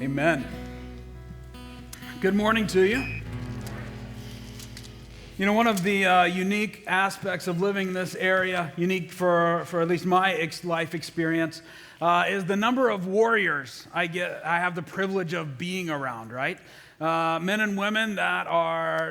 Amen. Good morning to you. You know, one of the unique aspects of living in this area, unique for at least my life experience, is the number of warriors I have the privilege of being around, right? Men and women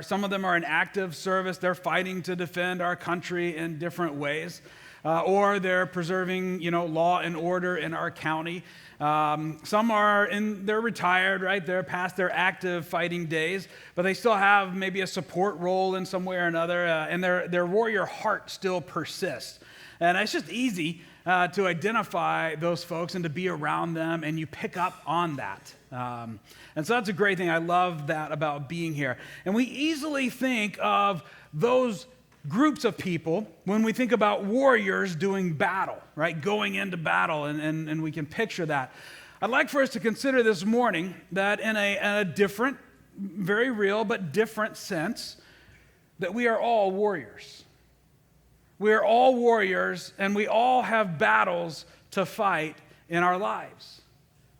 some of them are in active service. They're fighting to defend our country in different ways. Or they're preserving, law and order in our county. Some they're retired, right? They're past their active fighting days, but they still have maybe a support role in some way or another, and their warrior heart still persists. And it's just easy to identify those folks and to be around them, and you pick up on that. And so that's a great thing. I love that about being here. And we easily think of those groups of people when we think about warriors doing battle, right? Going into battle, and we can picture that. I'd like for us to consider this morning that in a different, very real but different sense, that we are all warriors. We are all warriors, and we all have battles to fight in our lives.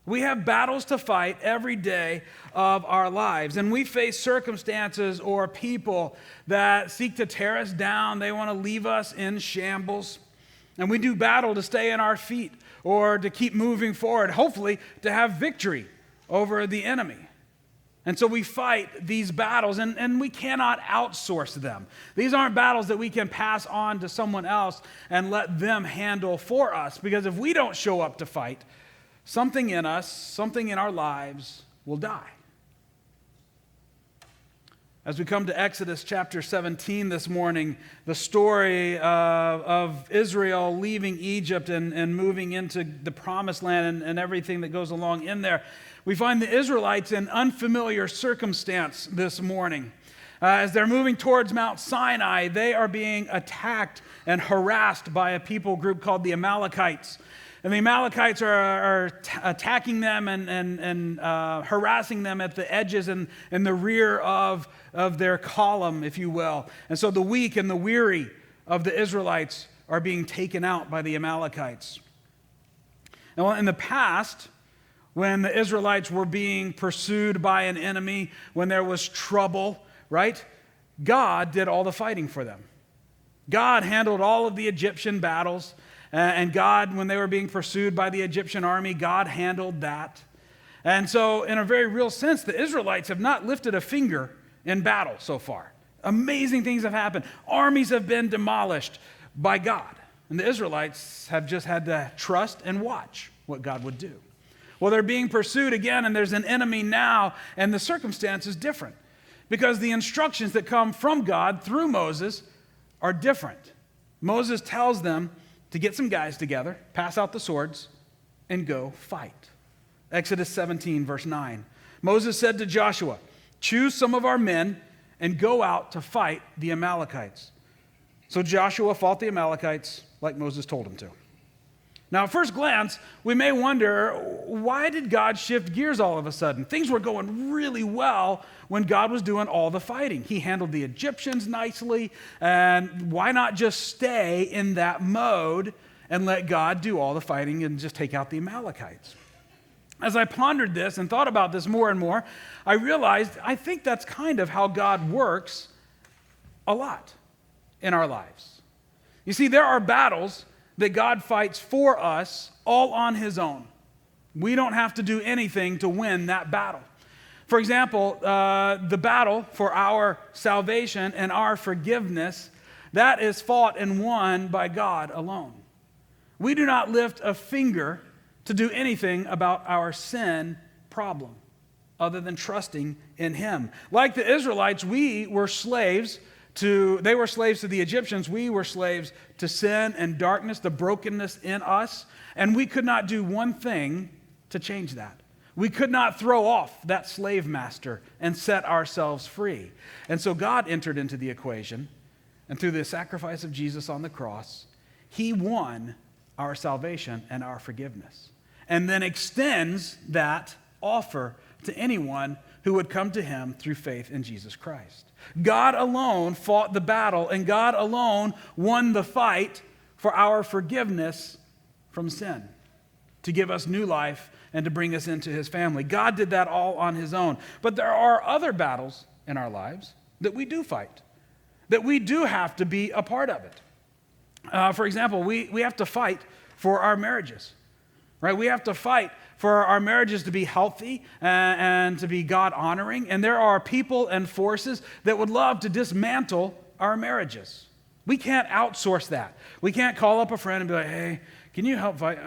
We have battles to fight every day of our lives, and we face circumstances or people that seek to tear us down. They want to leave us in shambles, and we do battle to stay on our feet or to keep moving forward, hopefully to have victory over the enemy. And so we fight these battles, and we cannot outsource them. These aren't battles that we can pass on to someone else and let them handle for us, because if we don't show up to fight, something in us, something in our lives will die. As we come to Exodus chapter 17 this morning, the story of Israel leaving Egypt and moving into the promised land and everything that goes along in there, we find the Israelites in unfamiliar circumstance this morning. As they're moving towards Mount Sinai, they are being attacked and harassed by a people group called the Amalekites. And the Amalekites are attacking them and harassing them at the edges and in the rear of their column, if you will. And so the weak and the weary of the Israelites are being taken out by the Amalekites. And in the past, when the Israelites were being pursued by an enemy, when there was trouble, right? God did all the fighting for them. God handled all of the Egyptian battles. And God, when they were being pursued by the Egyptian army, God handled that. And so, in a very real sense, the Israelites have not lifted a finger in battle so far. Amazing things have happened. Armies have been demolished by God. And the Israelites have just had to trust and watch what God would do. Well, they're being pursued again, and there's an enemy now, and the circumstance is different, because the instructions that come from God through Moses are different. Moses tells them to get some guys together, pass out the swords, and go fight. Exodus 17, verse 9. Moses said to Joshua, "Choose some of our men and go out to fight the Amalekites." So Joshua fought the Amalekites like Moses told him to. Now, at first glance, we may wonder, why did God shift gears all of a sudden? Things were going really well when God was doing all the fighting. He handled the Egyptians nicely, and why not just stay in that mode and let God do all the fighting and just take out the Amalekites? As I pondered this and thought about this more and more, I realized I think that's kind of how God works a lot in our lives. You see, there are battles that God fights for us all on his own. We don't have to do anything to win that battle. For example, the battle for our salvation and our forgiveness, that is fought and won by God alone. We do not lift a finger to do anything about our sin problem other than trusting in him. Like the Israelites, they were slaves to the Egyptians. We were slaves to sin and darkness, the brokenness in us, and we could not do one thing to change that. We could not throw off that slave master and set ourselves free. And so God entered into the equation, and through the sacrifice of Jesus on the cross, he won our salvation and our forgiveness, and then extends that offer to anyone who would come to him through faith in Jesus Christ. God alone fought the battle, and God alone won the fight for our forgiveness from sin. to give us new life and to bring us into his family. God did that all on his own. But there are other battles in our lives that we do fight, that we do have to be a part of it. For example, we have to fight for our marriages, right? We have to fight for our marriages to be healthy and to be God-honoring. And there are people and forces that would love to dismantle our marriages. We can't outsource that. We can't call up a friend and be like, hey, can you help fight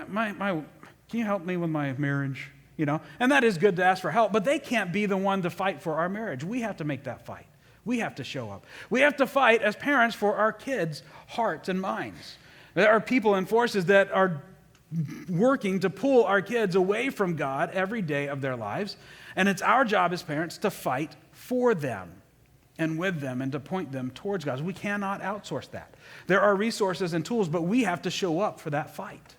can you help me with my marriage? You know, and that is good to ask for help, but they can't be the one to fight for our marriage. We have to make that fight. We have to show up. We have to fight as parents for our kids' hearts and minds. There are people and forces that are working to pull our kids away from God every day of their lives, and it's our job as parents to fight for them and with them and to point them towards God. We cannot outsource that. There are resources and tools, but we have to show up for that fight.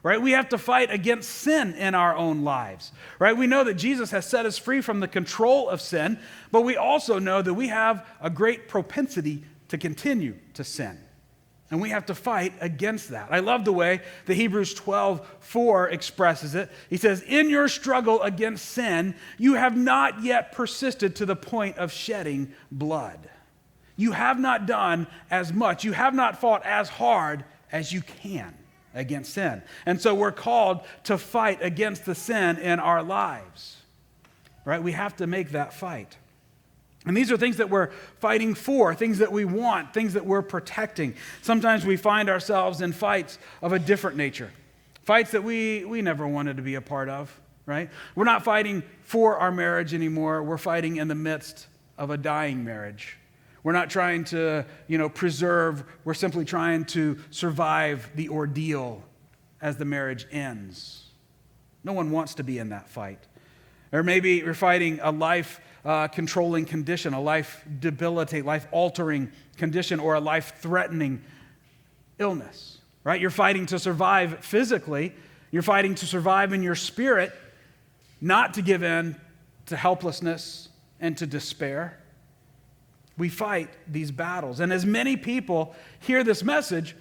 Right? We have to fight against sin in our own lives. Right? We know that Jesus has set us free from the control of sin, but we also know that we have a great propensity to continue to sin. And we have to fight against that. I love the way the Hebrews 12:4 expresses it. He says, in your struggle against sin, you have not yet persisted to the point of shedding blood. You have not done as much. You have not fought as hard as you can against sin. And so we're called to fight against the sin in our lives. Right? We have to make that fight. And these are things that we're fighting for, things that we want, things that we're protecting. Sometimes we find ourselves in fights of a different nature, fights that we never wanted to be a part of, right? We're not fighting for our marriage anymore. We're fighting in the midst of a dying marriage. We're not trying to, preserve. We're simply trying to survive the ordeal as the marriage ends. No one wants to be in that fight. Or maybe you're fighting a life-controlling condition, a life-debilitating, life-altering condition, or a life-threatening illness, right? You're fighting to survive physically. You're fighting to survive in your spirit, not to give in to helplessness and to despair. We fight these battles. And as many people hear this message,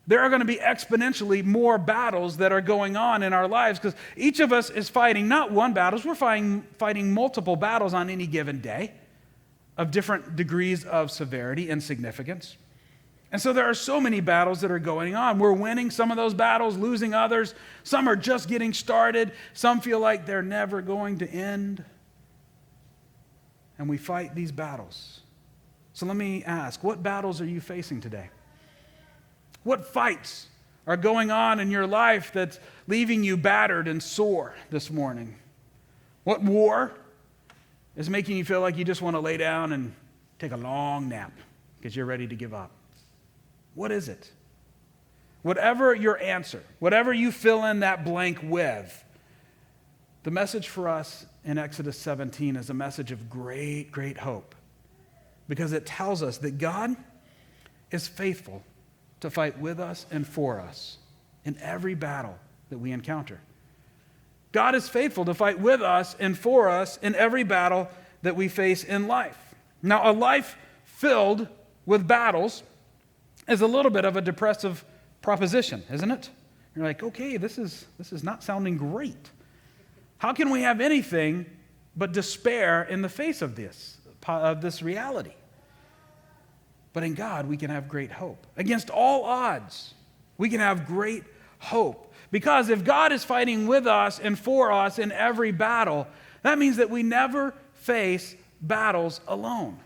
there are going to be exponentially more battles that are going on in our lives because each of us is fighting not one battle, we're fighting multiple battles on any given day of different degrees of severity and significance. And so there are so many battles that are going on. We're winning some of those battles, losing others. Some are just getting started. Some feel like they're never going to end. And we fight these battles. So let me ask, what battles are you facing today? What fights are going on in your life that's leaving you battered and sore this morning? What war is making you feel like you just want to lay down and take a long nap because you're ready to give up? What is it? Whatever your answer, whatever you fill in that blank with, the message for us in Exodus 17 is a message of great, great hope because it tells us that God is faithful to fight with us and for us in every battle that we encounter. God is faithful to fight with us and for us in every battle that we face in life. Now, a life filled with battles is a little bit of a depressive proposition, isn't it? You're like, okay, this is not sounding great. How can we have anything but despair in the face of this reality? But in God, we can have great hope. Against all odds, we can have great hope. Because if God is fighting with us and for us in every battle, that means that we never face battles alone.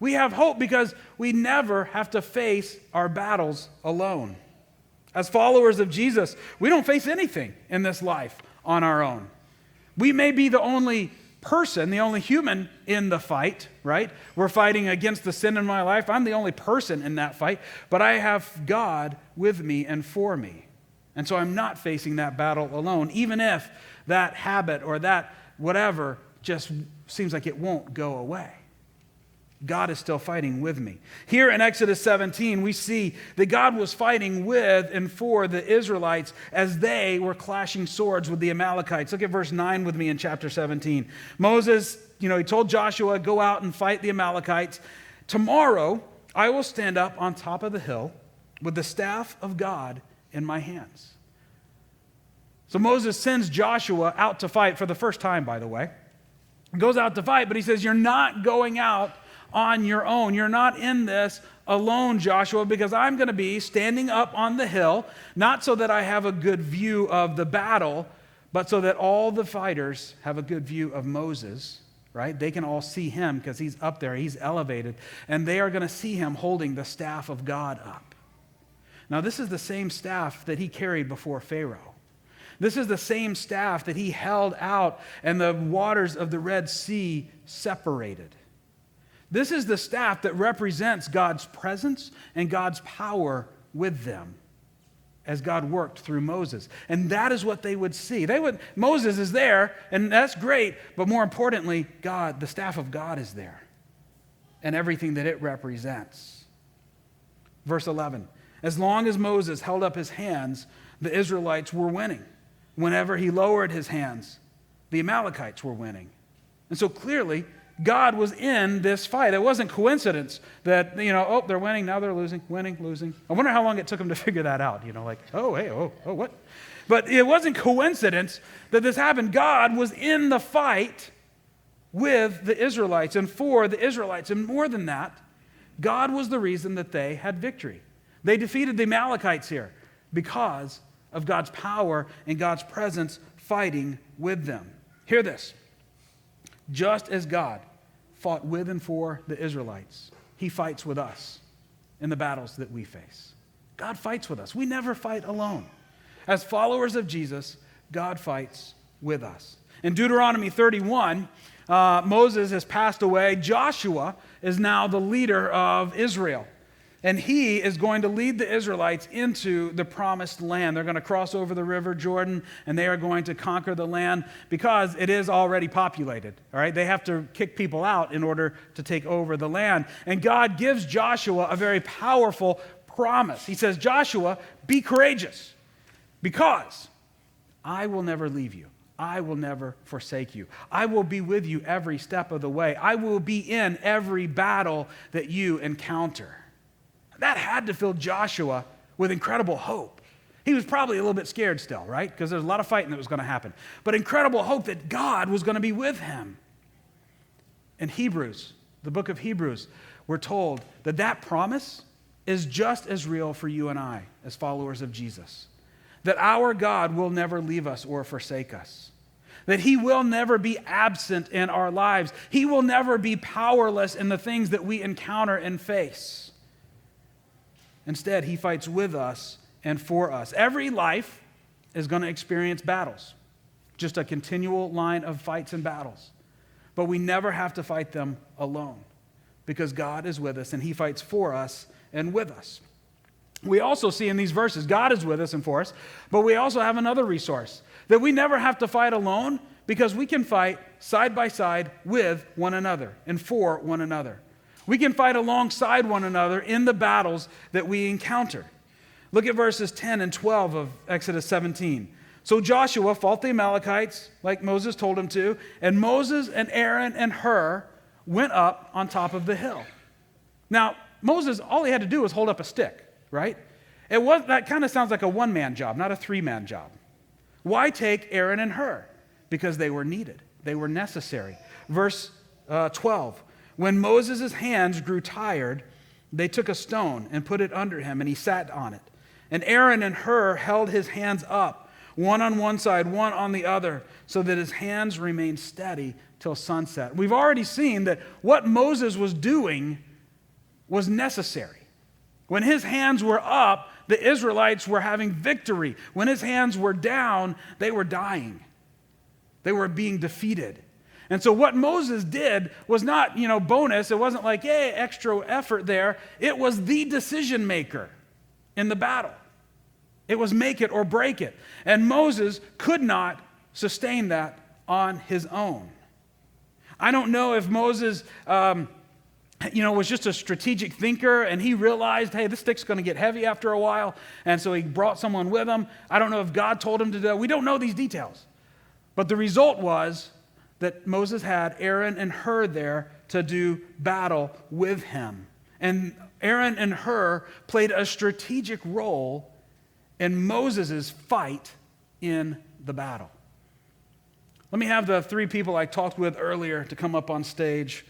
We have hope because we never have to face our battles alone. As followers of Jesus, we don't face anything in this life on our own. We may be the only person, the only human in the fight, right? We're fighting against the sin in my life. I'm the only person in that fight, but I have God with me and for me. And so I'm not facing that battle alone, even if that habit or that whatever just seems like it won't go away. God is still fighting with me. Here in Exodus 17, we see that God was fighting with and for the Israelites as they were clashing swords with the Amalekites. Look at verse 9 with me in chapter 17. Moses, he told Joshua, go out and fight the Amalekites. Tomorrow, I will stand up on top of the hill with the staff of God in my hands. So Moses sends Joshua out to fight for the first time, by the way. He goes out to fight, but he says, you're not going out on your own. You're not in this alone, Joshua, because I'm going to be standing up on the hill, not so that I have a good view of the battle, but so that all the fighters have a good view of Moses, right? They can all see him because he's up there, he's elevated, and they are going to see him holding the staff of God up. Now, this is the same staff that he carried before Pharaoh. This is the same staff that he held out and the waters of the Red Sea separated. This is the staff that represents God's presence and God's power with them as God worked through Moses. And that is what they would see. Moses is there, and that's great, but more importantly, God, the staff of God is there and everything that it represents. Verse 11, as long as Moses held up his hands, the Israelites were winning. Whenever he lowered his hands, the Amalekites were winning. And so clearly, God was in this fight. It wasn't coincidence that, they're winning, now they're losing, winning, losing. I wonder how long it took them to figure that out, what? But it wasn't coincidence that this happened. God was in the fight with the Israelites and for the Israelites. And more than that, God was the reason that they had victory. They defeated the Amalekites here because of God's power and God's presence fighting with them. Hear this. Just as God fought with and for the Israelites, he fights with us in the battles that we face. God fights with us. We never fight alone. As followers of Jesus, God fights with us. In Deuteronomy 31, Moses has passed away. Joshua is now the leader of Israel. And he is going to lead the Israelites into the promised land. They're going to cross over the river Jordan, and they are going to conquer the land because it is already populated. All right, they have to kick people out in order to take over the land. And God gives Joshua a very powerful promise. He says, Joshua, be courageous because I will never leave you. I will never forsake you. I will be with you every step of the way. I will be in every battle that you encounter. That had to fill Joshua with incredible hope. He was probably a little bit scared still, right? Because there's a lot of fighting that was going to happen. But incredible hope that God was going to be with him. In Hebrews, the book of Hebrews, we're told that that promise is just as real for you and I as followers of Jesus. That our God will never leave us or forsake us. That he will never be absent in our lives. He will never be powerless in the things that we encounter and face. Instead, he fights with us and for us. Every life is going to experience battles, just a continual line of fights and battles. But we never have to fight them alone because God is with us and he fights for us and with us. We also see in these verses, God is with us and for us, but we also have another resource, that we never have to fight alone because we can fight side by side with one another and for one another. We can fight alongside one another in the battles that we encounter. Look at verses 10 and 12 of Exodus 17. So Joshua fought the Amalekites, like Moses told him to, and Moses and Aaron and Hur went up on top of the hill. Now, Moses, all he had to do was hold up a stick, right? That kind of sounds like a one-man job, not a three-man job. Why take Aaron and Hur? Because they were needed. They were necessary. Verse 12. When Moses' hands grew tired, they took a stone and put it under him, and he sat on it. And Aaron and Hur held his hands up, one on one side, one on the other, so that his hands remained steady till sunset. We've already seen that what Moses was doing was necessary. When his hands were up, the Israelites were having victory. When his hands were down, they were dying. They were being defeated. And so what Moses did was not, bonus. It wasn't like, yay, extra effort there. It was the decision maker in the battle. It was make it or break it. And Moses could not sustain that on his own. I don't know if Moses, was just a strategic thinker and he realized, hey, this stick's going to get heavy after a while. And so he brought someone with him. I don't know if God told him to do it. We don't know these details. But the result was that Moses had Aaron and Hur there to do battle with him. And Aaron and Hur played a strategic role in Moses' fight in the battle. Let me have the three people I talked with earlier to come up on stage,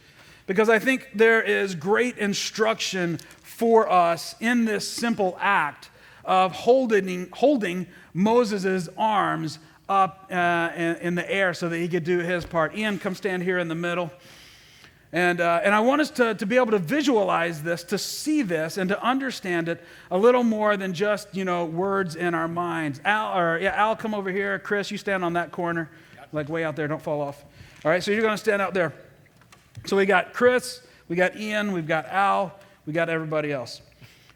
because I think there is great instruction for us in this simple act of holding Moses' arms up in the air so that he could do his part. Ian, come stand here in the middle. And I want us to be able to visualize this, to see this, and to understand it a little more than just, words in our minds. Al, come over here. Chris, you stand on that corner, like way out there. Don't fall off. All right, so you're going to stand out there. So we got Chris, we got Ian, we've got Al, we got everybody else.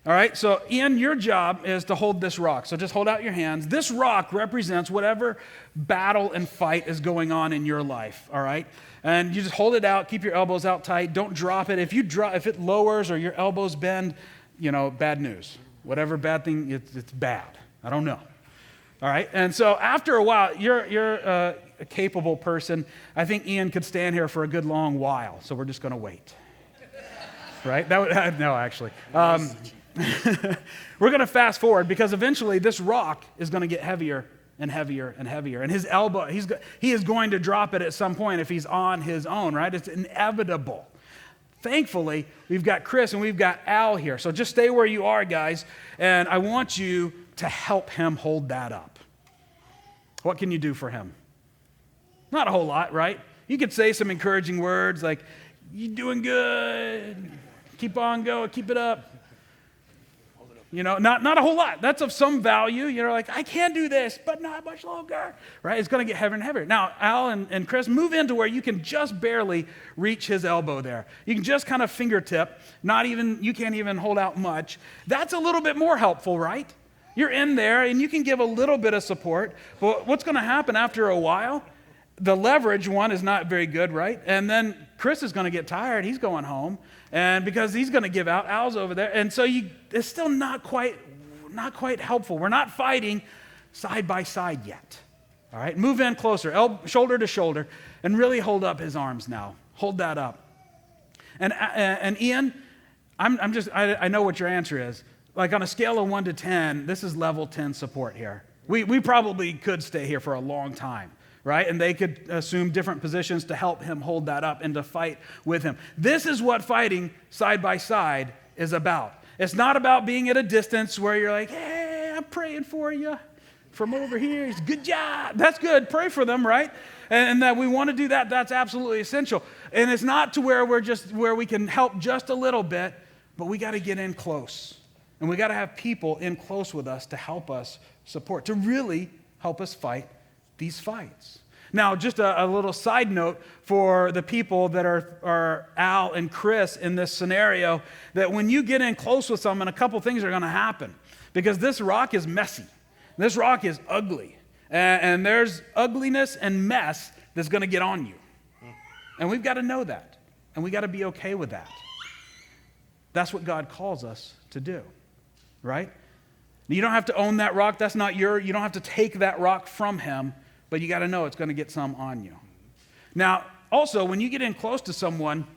All right, so Ian, your job is to hold this rock. So just hold out your hands. This rock represents whatever battle and fight is going on in your life, all right? And you just hold it out, keep your elbows out tight, don't drop it. If it lowers or your elbows bend, bad news. Whatever bad thing, it's bad. I don't know. All right, and so after a while, you're a capable person. I think Ian could stand here for a good long while, so we're just going to wait. Right? No, actually. We're going to fast forward because eventually this rock is going to get heavier and heavier and heavier. And his elbow, he is going to drop it at some point if he's on his own, right? It's inevitable. Thankfully, we've got Chris and we've got Al here. So just stay where you are, guys. And I want you to help him hold that up. What can you do for him? Not a whole lot, right? You could say some encouraging words like, "You're doing good. Keep on going. Keep it up." Not a whole lot. That's of some value. Like, I can do this, but not much longer, right? It's going to get heavier and heavier. Now, Al and Chris, move into where you can just barely reach his elbow there. You can just kind of fingertip, you can't even hold out much. That's a little bit more helpful, right? You're in there, and you can give a little bit of support. But what's going to happen after a while? The leverage one is not very good, right? And then Chris is going to get tired. He's going home. And because he's going to give out, Al's over there. And so it's still not quite helpful. We're not fighting side by side yet. All right, move in closer, shoulder to shoulder, and really hold up his arms now. Hold that up. And Ian, I know what your answer is. Like on a scale of 1 to 10, this is level 10 support here. We probably could stay here for a long time. Right? And they could assume different positions to help him hold that up and to fight with him. This is what fighting side by side is about. It's not about being at a distance where you're like, "Hey, I'm praying for you from over here. Good job." That's good. Pray for them, right? And that we want to do that. That's absolutely essential. And it's not to where where we can help just a little bit, but we got to get in close. And we got to have people in close with us to help us support, to really help us fight these fights. Now, just a little side note for the people that are Al and Chris in this scenario, that when you get in close with someone, a couple things are going to happen, because this rock is messy. This rock is ugly. And there's ugliness and mess that's going to get on you. And we've got to know that. And we got to be okay with that. That's what God calls us to do, right? You don't have to own that rock. That's not you don't have to take that rock from him. But you got to know it's going to get some on you. Now, also, when you get in close to someone,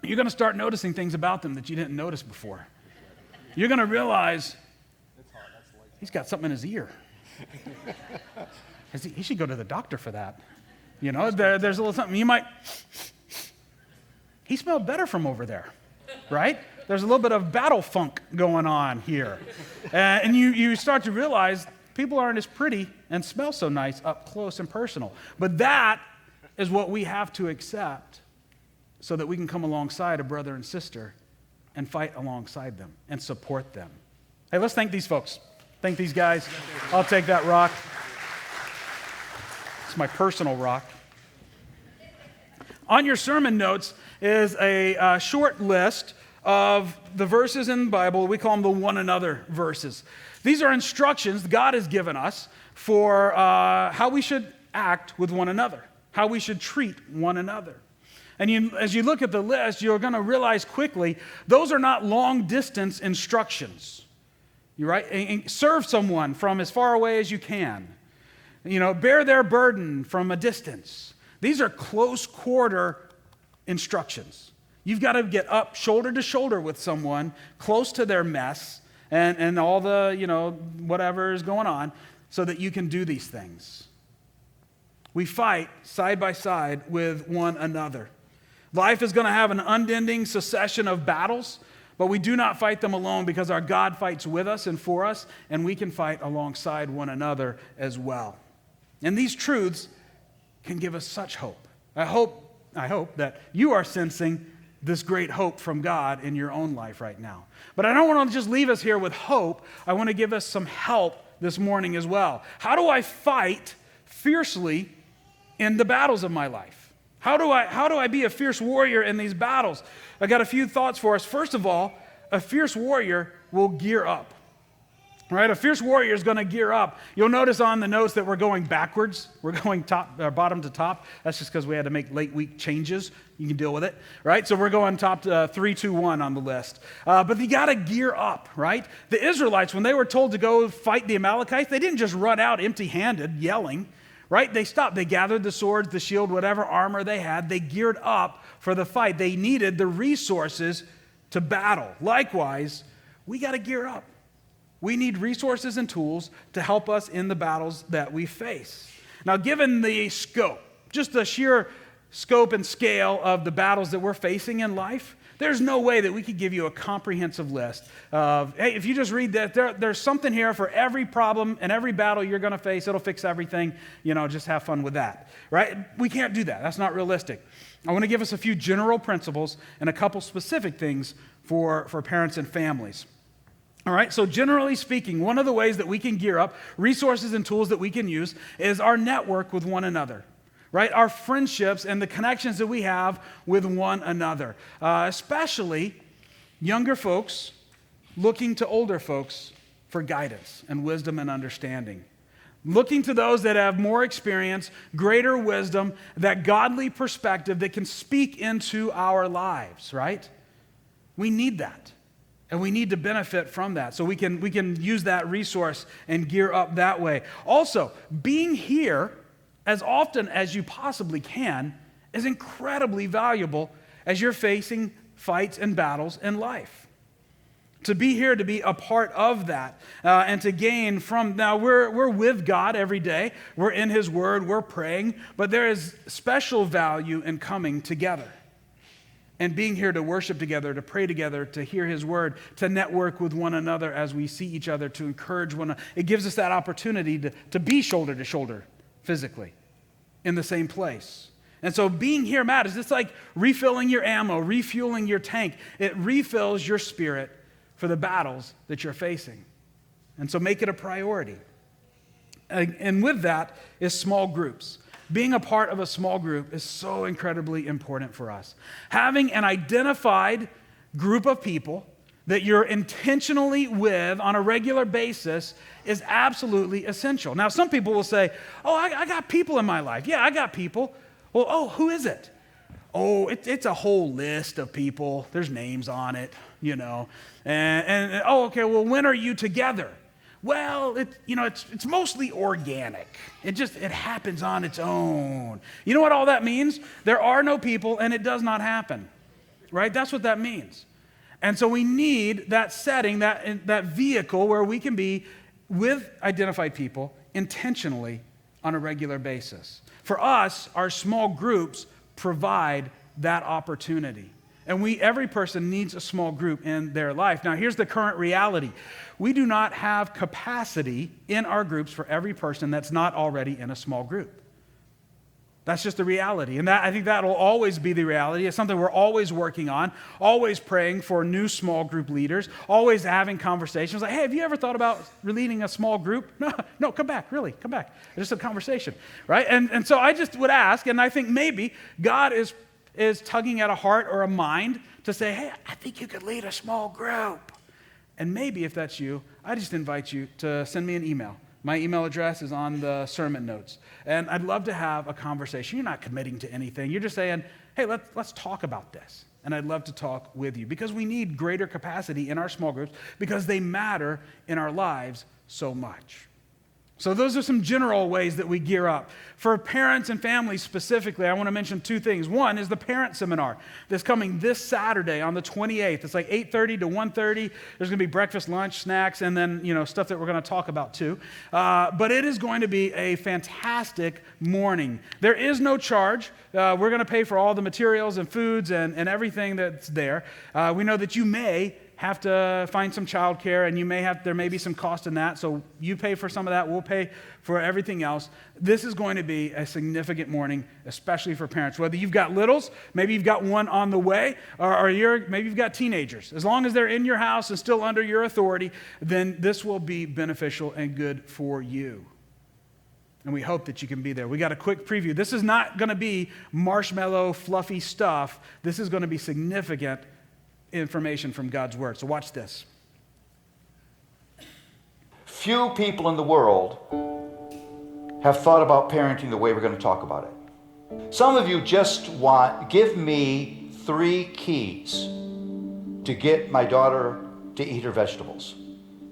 you're going to start noticing things about them that you didn't notice before. You're going to realize he's got something in his ear. He should go to the doctor for that. There's a little something. He smelled better from over there, right? There's a little bit of battle funk going on here. And you start to realize people aren't as pretty and smell so nice up close and personal. But that is what we have to accept so that we can come alongside a brother and sister and fight alongside them and support them. Hey, let's thank these folks. Thank these guys. I'll take that rock. It's my personal rock. On your sermon notes is a short list of the verses in the Bible. We call them the one another verses. These are instructions God has given us for how we should act with one another, how we should treat one another. And as you look at the list, you're going to realize quickly, those are not long-distance instructions. You're right? And serve someone from as far away as you can. Bear their burden from a distance. These are close-quarter instructions. You've got to get up shoulder to shoulder with someone, close to their mess, and all the, whatever is going on, so that you can do these things. We fight side by side with one another. Life is going to have an unending succession of battles, but we do not fight them alone because our God fights with us and for us, and we can fight alongside one another as well. And these truths can give us such hope. I hope that you are sensing this great hope from God in your own life right now. But I don't want to just leave us here with hope. I want to give us some help this morning as well. How do I fight fiercely in the battles of my life? How do I be a fierce warrior in these battles? I got a few thoughts for us. First of all, a fierce warrior will gear up. All right, a fierce warrior is going to gear up. You'll notice on the notes that we're going backwards. We're going bottom to top. That's just because we had to make late week changes. You can deal with it, right? So we're going top to 3, 2, 1 on the list. But you got to gear up, right? The Israelites, when they were told to go fight the Amalekites, they didn't just run out empty-handed yelling, right? They stopped. They gathered the swords, the shield, whatever armor they had. They geared up for the fight. They needed the resources to battle. Likewise, we got to gear up. We need resources and tools to help us in the battles that we face. Now, given the scope, just the sheer scope and scale of the battles that we're facing in life, there's no way that we could give you a comprehensive list of, hey, if you just read that, there's something here for every problem and every battle you're going to face. It'll fix everything. Just have fun with that, right? We can't do that. That's not realistic. I want to give us a few general principles and a couple specific things for parents and families. All right, so generally speaking, one of the ways that we can gear up, resources and tools that we can use, is our network with one another, right? Our friendships and the connections that we have with one another, especially younger folks looking to older folks for guidance and wisdom and understanding. Looking to those that have more experience, greater wisdom, that godly perspective that can speak into our lives, right? We need that. And we need to benefit from that. So we can use that resource and gear up that way. Also, being here as often as you possibly can is incredibly valuable as you're facing fights and battles in life. To be here, to be a part of that, and to gain from, now we're with God every day. We're in His Word, we're praying, but there is special value in coming together. And being here to worship together, to pray together, to hear His Word, to network with one another as we see each other, to encourage one another. It gives us that opportunity to be shoulder to shoulder physically in the same place. And so being here matters. It's like refilling your ammo, refueling your tank. It refills your spirit for the battles that you're facing. And so make it a priority. And with that is small groups. Being a part of a small group is so incredibly important for us. Having an identified group of people that you're intentionally with on a regular basis is absolutely essential. Now, some people will say, I got people in my life. Yeah, I got people. Well, who is it? It's a whole list of people. There's names on it, And okay, well, when are you together? Well, it's mostly organic. It happens on its own. You know what all that means? There are no people, and it does not happen, right? That's what that means. And so we need that setting, that vehicle where we can be with identified people intentionally on a regular basis. For us, our small groups provide that opportunity. And every person needs a small group in their life. Now, here's the current reality. We do not have capacity in our groups for every person that's not already in a small group. That's just the reality. And I think that will always be the reality. It's something we're always working on, always praying for new small group leaders, always having conversations like, hey, have you ever thought about leading a small group? No, come back, really, come back. It's just a conversation, right? And so I just would ask, and I think maybe God is tugging at a heart or a mind to say, hey, I think you could lead a small group. And maybe if that's you, I just invite you to send me an email. My email address is on the sermon notes. And I'd love to have a conversation. You're not committing to anything. You're just saying, hey, let's talk about this. And I'd love to talk with you because we need greater capacity in our small groups because they matter in our lives so much. So those are some general ways that we gear up. For parents and families specifically, I want to mention two things. One is the parent seminar that's coming this Saturday on the 28th. It's like 8:30 to 1:30. There's going to be breakfast, lunch, snacks, and then stuff that we're going to talk about too. But it is going to be a fantastic morning. There is no charge. We're going to pay for all the materials and foods and everything that's there. We know that you may have to find some childcare, and there may be some cost in that, so you pay for some of that, we'll pay for everything else. This is going to be a significant morning, especially for parents. Whether you've got littles, maybe you've got one on the way, or maybe you've got teenagers. As long as they're in your house and still under your authority, then this will be beneficial and good for you. And we hope that you can be there. We got a quick preview. This is not going to be marshmallow, fluffy stuff. This is going to be significant information from God's Word. So watch this. Few people in the world have thought about parenting the way we're going to talk about it. Some of you just give me 3 keys to get my daughter to eat her vegetables.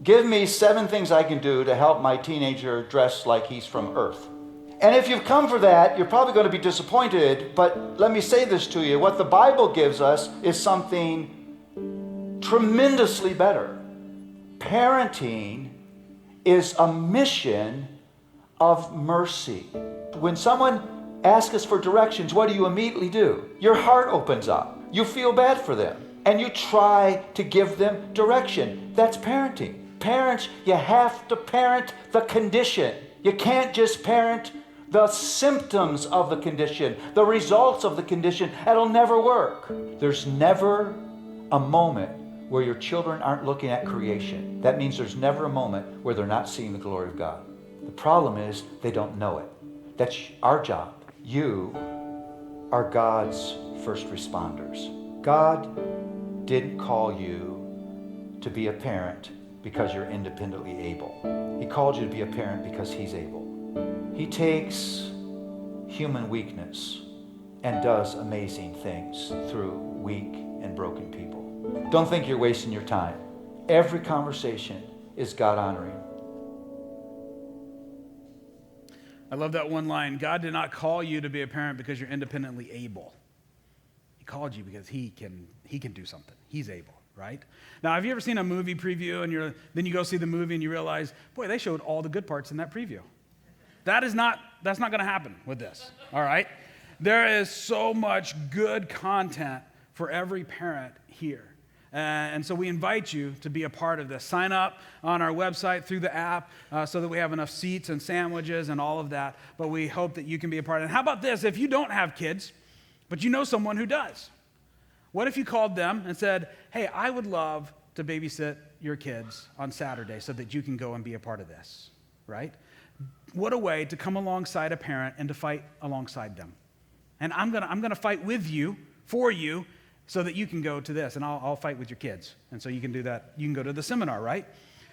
Give me 7 things I can do to help my teenager dress like he's from Earth. And if you've come for that, you're probably going to be disappointed, but let me say this to you. What the Bible gives us is something tremendously better. Parenting is a mission of mercy. When someone asks us for directions, what do you immediately do? Your heart opens up. You feel bad for them, and you try to give them direction. That's parenting. Parents, you have to parent the condition. You can't just parent the symptoms of the condition, the results of the condition. That'll never work. There's never a moment where your children aren't looking at creation. That means there's never a moment where they're not seeing the glory of God. The problem is they don't know it. That's our job. You are God's first responders. God didn't call you to be a parent because you're independently able. He called you to be a parent because He's able. He takes human weakness and does amazing things through weak and broken people. Don't think you're wasting your time. Every conversation is God-honoring. I love that one line. God did not call you to be a parent because you're independently able. He called you because He can do something. He's able, right? Now, have you ever seen a movie preview and then you go see the movie and you realize, boy, they showed all the good parts in that preview. That's not going to happen with this, all right? There is so much good content for every parent here. And so we invite you to be a part of this. Sign up on our website through the app so that we have enough seats and sandwiches and all of that. But we hope that you can be a part of it. And how about this? If you don't have kids, but you know someone who does, what if you called them and said, hey, I would love to babysit your kids on Saturday so that you can go and be a part of this, right? What a way to come alongside a parent and to fight alongside them. And I'm gonna fight with you, for you, so that you can go to this, and I'll fight with your kids. And so you can do that. You can go to the seminar, right?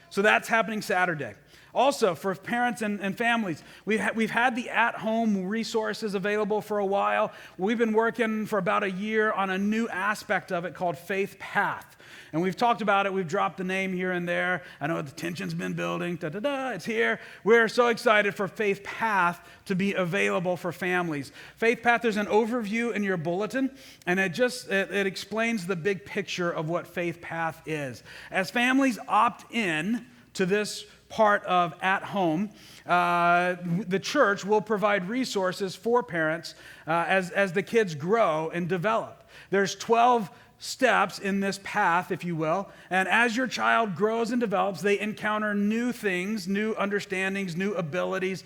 So that's happening Saturday. Also, for parents and families, we've had the at-home resources available for a while. We've been working for about a year on a new aspect of it called Faith Path. And we've talked about it. We've dropped the name here and there. I know the tension's been building. It's here. We're so excited for Faith Path to be available for families. Faith Path, there's an overview in your bulletin, and it explains the big picture of what Faith Path is. As families opt in to this part of at home, the church will provide resources for parents as the kids grow and develop. There's 12 steps in this path, if you will, and as your child grows and develops, they encounter new things, new understandings, new abilities.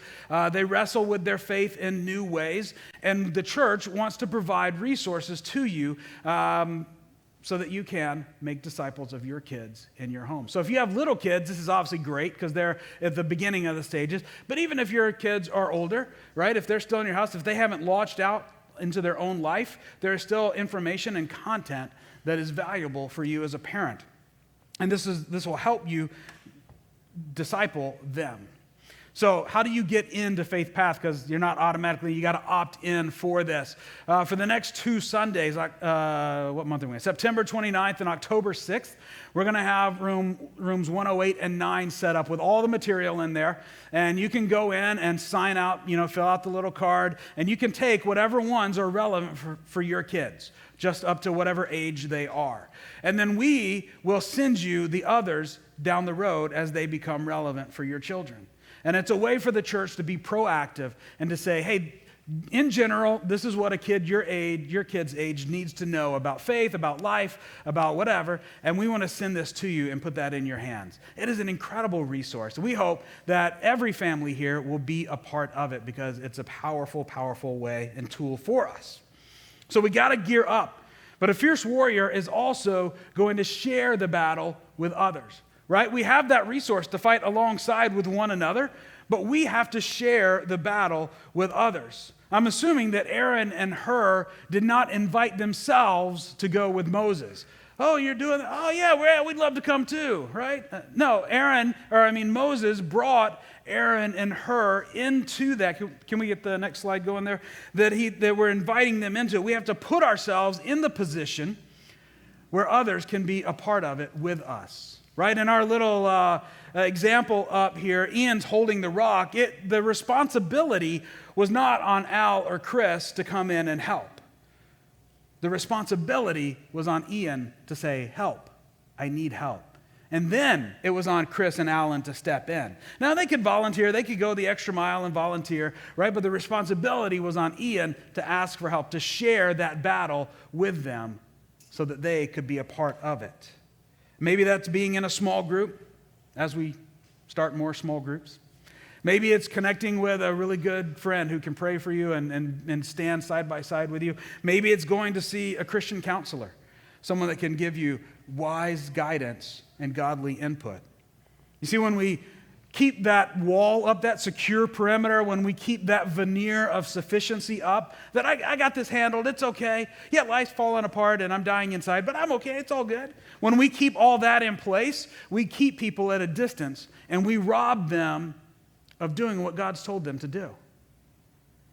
They wrestle with their faith in new ways, and the church wants to provide resources to you so that you can make disciples of your kids in your home. So if you have little kids, this is obviously great because they're at the beginning of the stages. But even if your kids are older, right, if they're still in your house, if they haven't launched out into their own life, there is still information and content that is valuable for you as a parent. And this will help you disciple them. So how do you get into Faith Path? Because you're not automatically, you got to opt in for this. For the next 2 Sundays, what month are we in? September 29th and October 6th, we're going to have rooms 108 and 9 set up with all the material in there. And you can go in and sign out, fill out the little card, and you can take whatever ones are relevant for your kids, just up to whatever age they are. And then we will send you the others down the road as they become relevant for your children. And it's a way for the church to be proactive and to say, hey, in general, this is what a kid your kid's age needs to know about faith, about life, about whatever, and we want to send this to you and put that in your hands. It is an incredible resource. We hope that every family here will be a part of it because it's a powerful, powerful way and tool for us. So we got to gear up. But a fierce warrior is also going to share the battle with others. Right? We have that resource to fight alongside with one another, but we have to share the battle with others. I'm assuming that Aaron and Hur did not invite themselves to go with Moses. Oh, you're doing that? Oh, yeah, we'd love to come too, right? No, Moses brought Aaron and Hur into that. Can we get the next slide going there? That we're inviting them into. We have to put ourselves in the position where others can be a part of it with us. Right, in our little example up here, Ian's holding the rock. The responsibility was not on Al or Chris to come in and help. The responsibility was on Ian to say, help, I need help. And then it was on Chris and Alan to step in. Now they could volunteer, they could go the extra mile and volunteer, right? But the responsibility was on Ian to ask for help, to share that battle with them so that they could be a part of it. Maybe that's being in a small group as we start more small groups. Maybe it's connecting with a really good friend who can pray for you and stand side by side with you. Maybe it's going to see a Christian counselor, someone that can give you wise guidance and godly input. You see, when we keep that wall up, that secure perimeter, when we keep that veneer of sufficiency up, that I got this handled, it's okay. Yeah, life's falling apart and I'm dying inside, but I'm okay, it's all good. When we keep all that in place, we keep people at a distance and we rob them of doing what God's told them to do.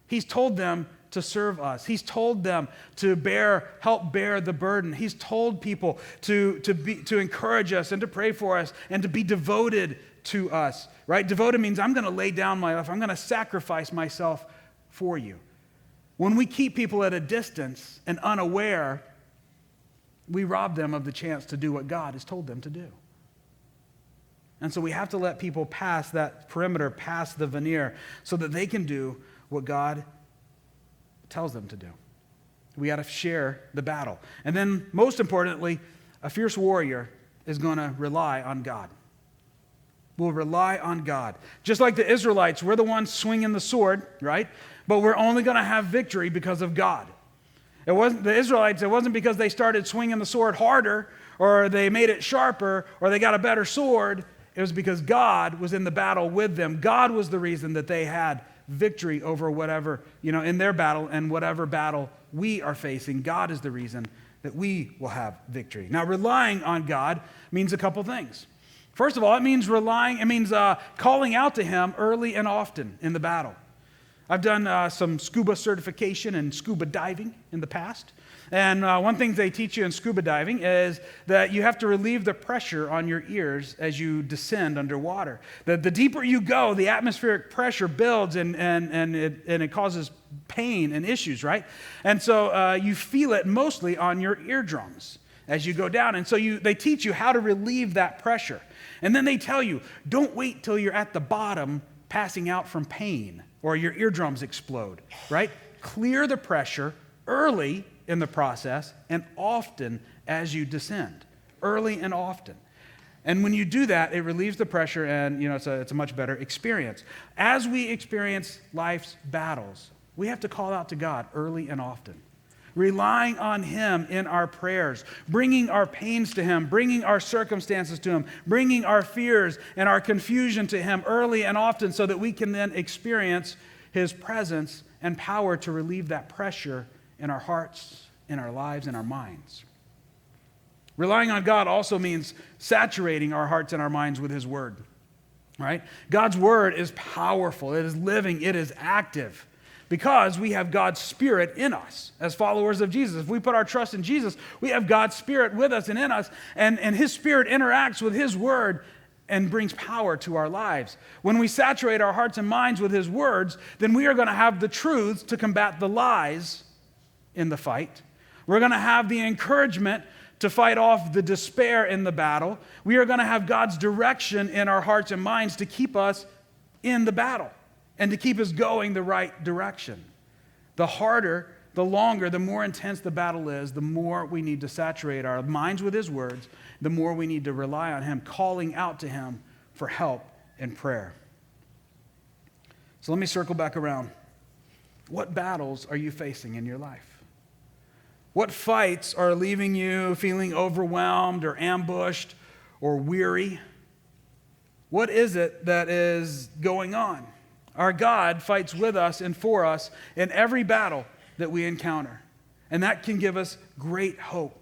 He's told them to serve us. He's told them to help bear the burden. He's told people to encourage us and to pray for us and to be devoted to us, right? Devoted means I'm going to lay down my life. I'm going to sacrifice myself for you. When we keep people at a distance and unaware, we rob them of the chance to do what God has told them to do. And so we have to let people pass that perimeter, pass the veneer, so that they can do what God tells them to do. We got to share the battle. And then, most importantly, a fierce warrior is going to rely on God. We'll rely on God. Just like the Israelites, we're the ones swinging the sword, right? But we're only going to have victory because of God. It wasn't the Israelites, it wasn't because they started swinging the sword harder or they made it sharper or they got a better sword. It was because God was in the battle with them. God was the reason that they had victory over whatever, in their battle, and whatever battle we are facing. God is the reason that we will have victory. Now, relying on God means a couple things. First of all, it means calling out to Him early and often in the battle. I've done some scuba certification and scuba diving in the past. And one thing they teach you in scuba diving is that you have to relieve the pressure on your ears as you descend underwater. The deeper you go, the atmospheric pressure builds and it causes pain and issues, right? And so you feel it mostly on your eardrums as you go down. And so they teach you how to relieve that pressure. And then they tell you, don't wait till you're at the bottom passing out from pain or your eardrums explode, right? Clear the pressure early in the process and often as you descend, early and often. And when you do that, it relieves the pressure and it's a much better experience. As we experience life's battles, we have to call out to God early and often, relying on Him in our prayers, bringing our pains to Him, bringing our circumstances to Him, bringing our fears and our confusion to Him early and often so that we can then experience His presence and power to relieve that pressure in our hearts, in our lives, in our minds. Relying on God also means saturating our hearts and our minds with His Word. right? God's word is powerful. It is living. It is active because we have God's Spirit in us as followers of Jesus. If we put our trust in Jesus, we have God's Spirit with us and in us, and his Spirit interacts with his word and brings power to our lives. When we saturate our hearts and minds with his words, then we are going to have the truths to combat the lies in the fight. We're going to have the encouragement to fight off the despair in the battle. We are going to have God's direction in our hearts and minds to keep us in the battle and to keep us going the right direction. The harder, the longer, the more intense the battle is, the more we need to saturate our minds with his words, the more we need to rely on him, calling out to him for help and prayer. So let me circle back around. What battles are you facing in your life? What fights are leaving you feeling overwhelmed or ambushed or weary? What is it that is going on? Our God fights with us and for us in every battle that we encounter. And that can give us great hope.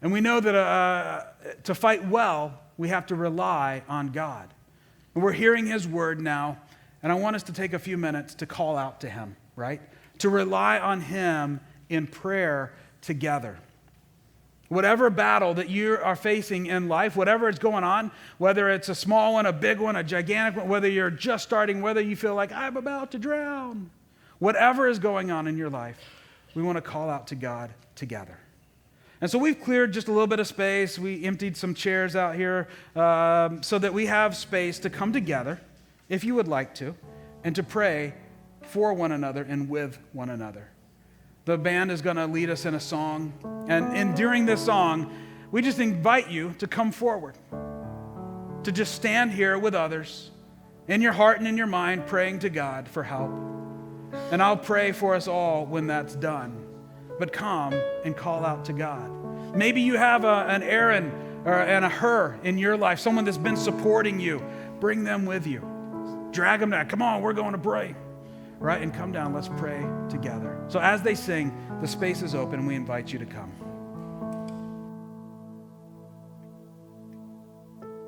And we know that to fight well, we have to rely on God. And we're hearing his word now, and I want us to take a few minutes to call out to him, right? To rely on him in prayer together. Whatever battle that you are facing in life, whatever is going on, whether it's a small one, a big one, a gigantic one, whether you're just starting, whether you feel like I'm about to drown, whatever is going on in your life, we want to call out to God together. And so we've cleared just a little bit of space. We emptied some chairs out here so that we have space to come together, if you would like to, and to pray for one another and with one another. The band is going to lead us in a song. And during this song, we just invite you to come forward, to just stand here with others, in your heart and in your mind, praying to God for help. And I'll pray for us all when that's done. But come and call out to God. Maybe you have an Aaron and a her in your life, someone that's been supporting you. Bring them with you. Drag them down. Come on, we're going to pray. Right? And come down, let's pray together. So as they sing, the space is open, and we invite you to come.